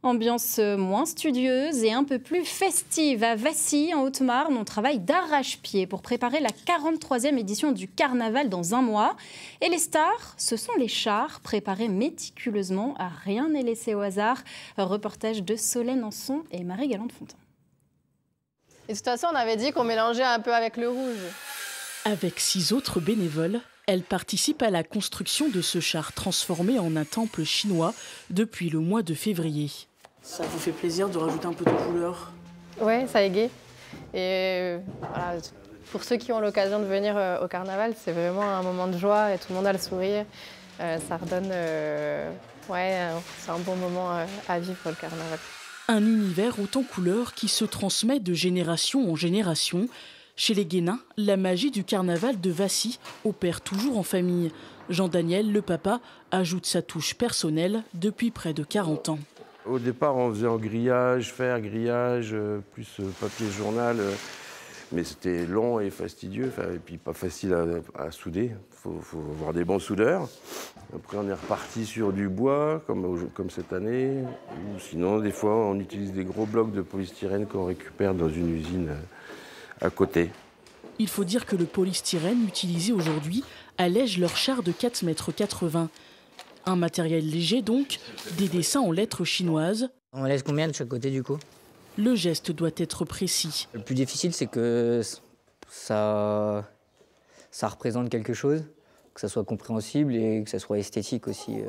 Ambiance moins studieuse et un peu plus festive. À Vassy, en Haute-Marne, on travaille d'arrache-pied pour préparer la 43e édition du carnaval dans un mois. Et les stars, ce sont les chars, préparés méticuleusement. Rien n'est laissé au hasard. Un reportage de Solène Anson et Marie Galland-Fontan. Et de toute façon, on avait dit qu'on mélangeait un peu avec le rouge. Avec 6 autres bénévoles, elle participe à la construction de ce char transformé en un temple chinois depuis le mois de février. Ça vous fait plaisir de rajouter un peu de couleur? Ouais, ça égaye. Et voilà, pour ceux qui ont l'occasion de venir au carnaval, c'est vraiment un moment de joie et tout le monde a le sourire. Ça redonne... c'est un bon moment à vivre le carnaval. Un univers haut en couleurs qui se transmet de génération en génération. Chez les Guénins, la magie du carnaval de Vassy opère toujours en famille. Jean-Daniel, le papa, ajoute sa touche personnelle depuis près de 40 ans. Au départ, on faisait en grillage, fer, grillage, plus papier journal. Mais c'était long et fastidieux, et puis pas facile à souder. Il faut avoir des bons soudeurs. Après, on est reparti sur du bois, comme cette année. Ou sinon, des fois, on utilise des gros blocs de polystyrène qu'on récupère dans une usine à côté. Il faut dire que le polystyrène utilisé aujourd'hui allège leur char de 4,80 m. Un matériel léger donc, des dessins en lettres chinoises. On laisse combien de chaque côté du coup? Le geste doit être précis. Le plus difficile, c'est que ça représente quelque chose, que ça soit compréhensible et que ça soit esthétique aussi.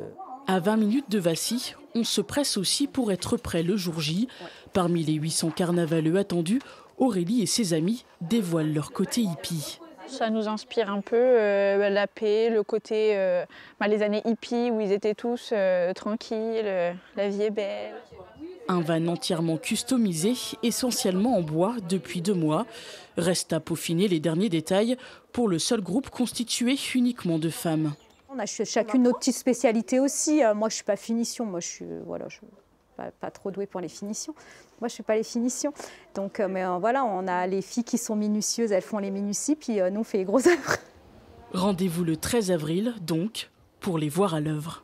À 20 minutes de Vassy, on se presse aussi pour être prêt le jour J. Parmi les 800 carnavaleux attendus, Aurélie et ses amis dévoilent leur côté hippie. Ça nous inspire un peu la paix, le côté, les années hippies où ils étaient tous tranquilles, la vie est belle. Un van entièrement customisé, essentiellement en bois depuis 2 mois. Reste à peaufiner les derniers détails pour le seul groupe constitué uniquement de femmes. On a chacune notre petite spécialité aussi. Moi, je ne suis pas finition. Moi, je suis pas trop douée pour les finitions. Moi, je ne fais pas les finitions. Donc, on a les filles qui sont minutieuses, elles font les minuties, puis nous, on fait les gros œuvres. Rendez-vous le 13 avril, donc, pour les voir à l'œuvre.